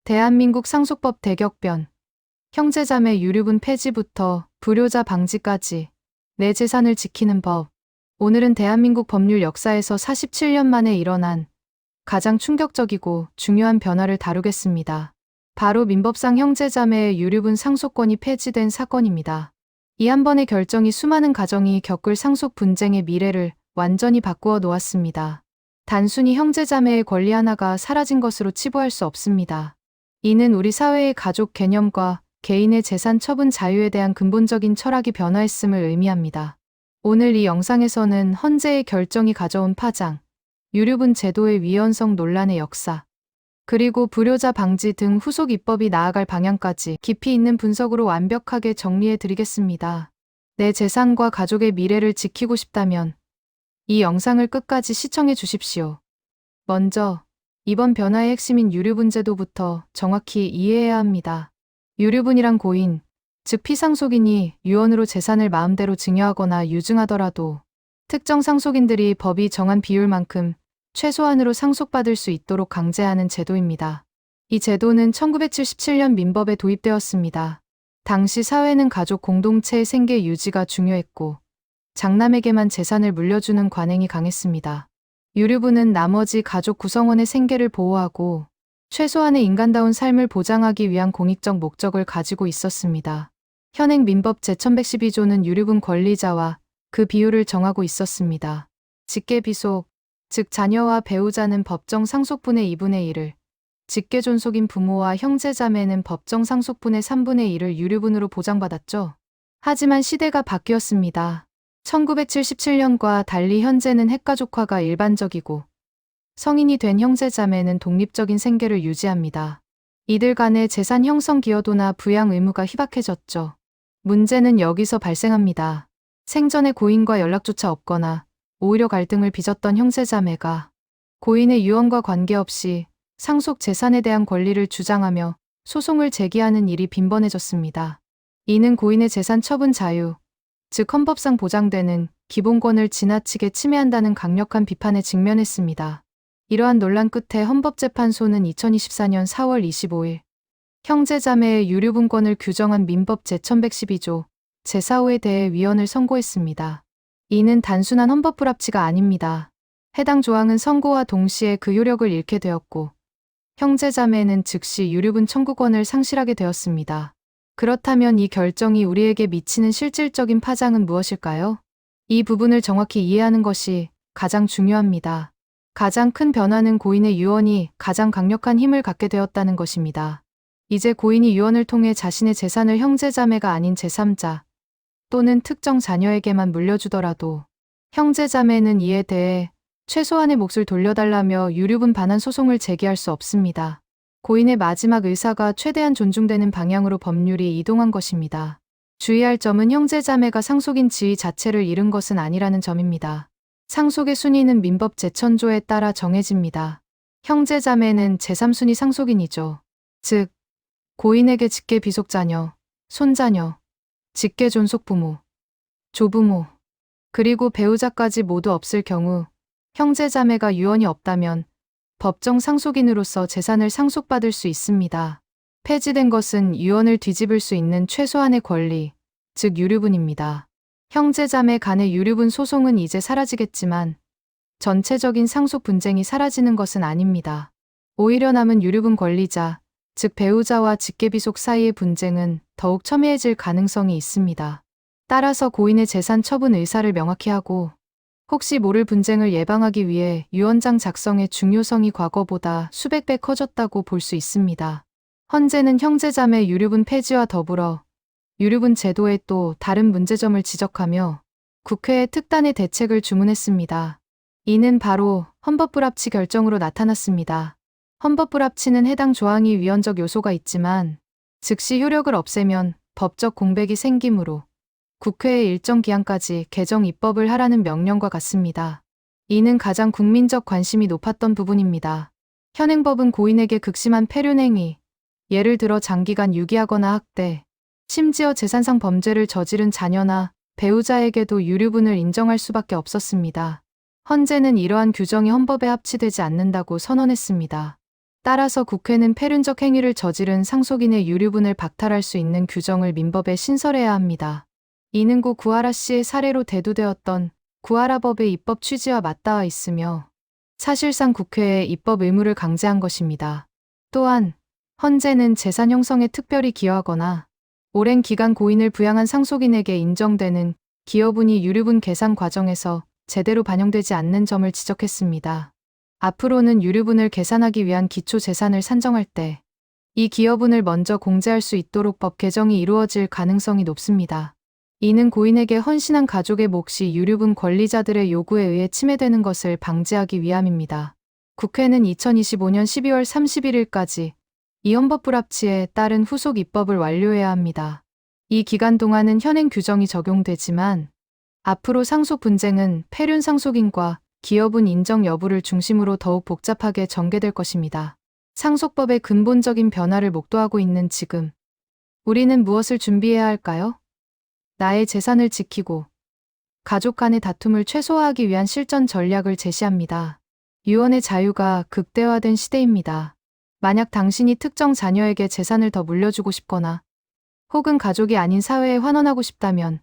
대한민국 상속법 대격변. 형제자매 유류분 폐지부터 불효자 방지까지 내 재산을 지키는 법. 오늘은 대한민국 법률 역사에서 47년 만에 일어난 가장 충격적이고 중요한 변화를 다루겠습니다. 바로 민법상 형제자매의 유류분 상속권이 폐지된 사건입니다. 이 한 번의 결정이 수많은 가정이 겪을 상속 분쟁의 미래를 완전히 바꾸어 놓았습니다. 단순히 형제자매의 권리 하나가 사라진 것으로 치부할 수 없습니다. 이는 우리 사회의 가족 개념과 개인의 재산 처분 자유에 대한 근본적인 철학이 변화했음을 의미합니다. 오늘 이 영상에서는 헌재의 결정이 가져온 파장, 유류분 제도의 위헌성 논란의 역사, 그리고 불효자 방지 등 후속 입법이 나아갈 방향까지 깊이 있는 분석으로 완벽하게 정리해 드리겠습니다. 내 재산과 가족의 미래를 지키고 싶다면 이 영상을 끝까지 시청해 주십시오. 먼저 이번 변화의 핵심인 유류분 제도부터 정확히 이해해야 합니다. 유류분이란 고인, 즉 피상속인이 유언으로 재산을 마음대로 증여하거나 유증하더라도 특정 상속인들이 법이 정한 비율만큼 최소한으로 상속받을 수 있도록 강제하는 제도입니다. 이 제도는 1977년 민법에 도입되었습니다. 당시 사회는 가족 공동체의 생계 유지가 중요했고 장남에게만 재산을 물려주는 관행이 강했습니다. 유류분은 나머지 가족 구성원의 생계를 보호하고 최소한의 인간다운 삶을 보장하기 위한 공익적 목적을 가지고 있었습니다. 현행 민법 제1112조는 유류분 권리자와 그 비율을 정하고 있었습니다. 직계비속, 즉 자녀와 배우자는 법정 상속분의 2분의 1을, 직계존속인 부모와 형제자매는 법정 상속분의 3분의 1을 유류분으로 보장받았죠. 하지만 시대가 바뀌었습니다. 1977년과 달리 현재는 핵가족화가 일반적이고 성인이 된 형제자매는 독립적인 생계를 유지합니다. 이들 간의 재산 형성 기여도나 부양 의무가 희박해졌죠. 문제는 여기서 발생합니다. 생전에 고인과 연락조차 없거나 오히려 갈등을 빚었던 형제자매가 고인의 유언과 관계없이 상속 재산에 대한 권리를 주장하며 소송을 제기하는 일이 빈번해졌습니다. 이는 고인의 재산 처분 자유, 즉 헌법상 보장되는 기본권을 지나치게 침해한다는 강력한 비판에 직면했습니다. 이러한 논란 끝에 헌법재판소는 2024년 4월 25일 형제자매의 유류분권을 규정한 민법 제1112조 제4호에 대해 위헌을 선고했습니다. 이는 단순한 헌법 불합치가 아닙니다. 해당 조항은 선고와 동시에 그 효력을 잃게 되었고 형제자매는 즉시 유류분 청구권을 상실하게 되었습니다. 그렇다면 이 결정이 우리에게 미치는 실질적인 파장은 무엇일까요? 이 부분을 정확히 이해하는 것이 가장 중요합니다. 가장 큰 변화는 고인의 유언이 가장 강력한 힘을 갖게 되었다는 것입니다. 이제 고인이 유언을 통해 자신의 재산을 형제자매가 아닌 제3자 또는 특정 자녀에게만 물려주더라도 형제자매는 이에 대해 최소한의 몫을 돌려달라며 유류분 반환 소송을 제기할 수 없습니다. 고인의 마지막 의사가 최대한 존중되는 방향으로 법률이 이동한 것입니다. 주의할 점은 형제자매가 상속인 지위 자체를 잃은 것은 아니라는 점입니다. 상속의 순위는 민법 제1000조에 따라 정해집니다. 형제자매는 제3순위 상속인이죠. 즉, 고인에게 직계비속자녀, 손자녀, 직계존속부모, 조부모, 그리고 배우자까지 모두 없을 경우 형제자매가 유언이 없다면 법정 상속인으로서 재산을 상속받을 수 있습니다. 폐지된 것은 유언을 뒤집을 수 있는 최소한의 권리, 즉 유류분입니다. 형제자매 간의 유류분 소송은 이제 사라지겠지만 전체적인 상속 분쟁이 사라지는 것은 아닙니다. 오히려 남은 유류분 권리자, 즉 배우자와 직계비속 사이의 분쟁은 더욱 첨예해질 가능성이 있습니다. 따라서 고인의 재산 처분 의사를 명확히 하고 혹시 모를 분쟁을 예방하기 위해 유언장 작성의 중요성이 과거보다 수백 배 커졌다고 볼 수 있습니다. 헌재는 형제자매 유류분 폐지와 더불어 유류분 제도의 또 다른 문제점을 지적하며 국회에 특단의 대책을 주문했습니다. 이는 바로 헌법불합치 결정으로 나타났습니다. 헌법불합치는 해당 조항이 위헌적 요소가 있지만 즉시 효력을 없애면 법적 공백이 생기므로 국회에 일정 기한까지 개정 입법을 하라는 명령과 같습니다. 이는 가장 국민적 관심이 높았던 부분입니다. 현행법은 고인에게 극심한 폐륜행위, 예를 들어 장기간 유기하거나 학대, 심지어 재산상 범죄를 저지른 자녀나 배우자에게도 유류분을 인정할 수밖에 없었습니다. 헌재는 이러한 규정이 헌법에 합치되지 않는다고 선언했습니다. 따라서 국회는 폐륜적 행위를 저지른 상속인의 유류분을 박탈할 수 있는 규정을 민법에 신설해야 합니다. 이는 고 구하라 씨의 사례로 대두되었던 구하라법의 입법 취지와 맞닿아 있으며 사실상 국회의 입법 의무를 강제한 것입니다. 또한 헌재는 재산 형성에 특별히 기여하거나 오랜 기간 고인을 부양한 상속인에게 인정되는 기여분이 유류분 계산 과정에서 제대로 반영되지 않는 점을 지적했습니다. 앞으로는 유류분을 계산하기 위한 기초 재산을 산정할 때 이 기여분을 먼저 공제할 수 있도록 법 개정이 이루어질 가능성이 높습니다. 이는 고인에게 헌신한 가족의 몫이 유류분 권리자들의 요구에 의해 침해되는 것을 방지하기 위함입니다. 국회는 2025년 12월 31일까지 이 헌법 불합치에 따른 후속 입법을 완료해야 합니다. 이 기간 동안은 현행 규정이 적용되지만 앞으로 상속 분쟁은 폐륜 상속인과 기여분 인정 여부를 중심으로 더욱 복잡하게 전개될 것입니다. 상속법의 근본적인 변화를 목도하고 있는 지금 우리는 무엇을 준비해야 할까요? 나의 재산을 지키고 가족 간의 다툼을 최소화하기 위한 실전 전략을 제시합니다. 유언의 자유가 극대화된 시대입니다. 만약 당신이 특정 자녀에게 재산을 더 물려주고 싶거나 혹은 가족이 아닌 사회에 환원하고 싶다면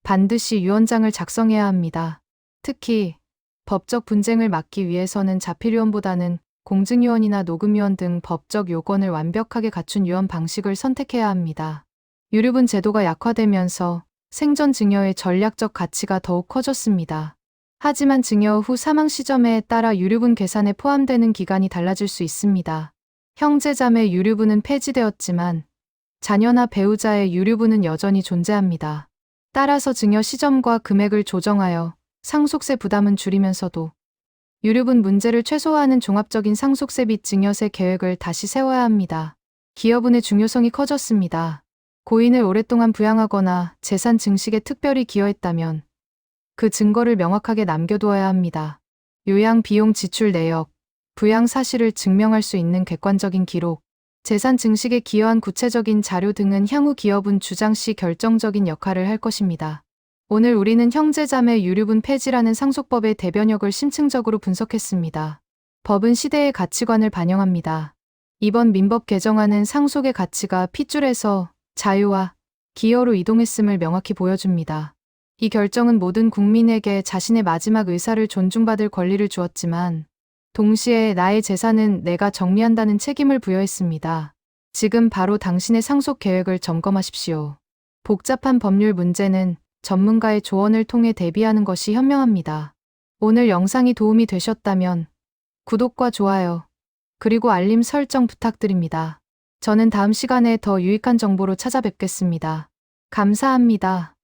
반드시 유언장을 작성해야 합니다. 특히 법적 분쟁을 막기 위해서는 자필유언보다는 공증유언이나 녹음유언 등 법적 요건을 완벽하게 갖춘 유언 방식을 선택해야 합니다. 유류분 제도가 약화되면서 생전 증여의 전략적 가치가 더욱 커졌습니다. 하지만 증여 후 사망 시점에 따라 유류분 계산에 포함되는 기간이 달라질 수 있습니다. 형제자매 유류분은 폐지되었지만 자녀나 배우자의 유류분은 여전히 존재합니다. 따라서 증여 시점과 금액을 조정하여 상속세 부담은 줄이면서도 유류분 문제를 최소화하는 종합적인 상속세 및 증여세 계획을 다시 세워야 합니다. 기여분의 중요성이 커졌습니다. 고인을 오랫동안 부양하거나 재산 증식에 특별히 기여했다면 그 증거를 명확하게 남겨두어야 합니다. 요양 비용 지출 내역, 부양 사실을 증명할 수 있는 객관적인 기록, 재산 증식에 기여한 구체적인 자료 등은 향후 기여분 주장 시 결정적인 역할을 할 것입니다. 오늘 우리는 형제자매 유류분 폐지라는 상속법의 대변역을 심층적으로 분석했습니다. 법은 시대의 가치관을 반영합니다. 이번 민법 개정안은 상속의 가치가 핏줄에서 자유와 기여로 이동했음을 명확히 보여줍니다. 이 결정은 모든 국민에게 자신의 마지막 의사를 존중받을 권리를 주었지만 동시에 나의 재산은 내가 정리한다는 책임을 부여했습니다. 지금 바로 당신의 상속 계획을 점검하십시오. 복잡한 법률 문제는 전문가의 조언을 통해 대비하는 것이 현명합니다. 오늘 영상이 도움이 되셨다면 구독과 좋아요, 그리고 알림 설정 부탁드립니다. 저는 다음 시간에 더 유익한 정보로 찾아뵙겠습니다. 감사합니다.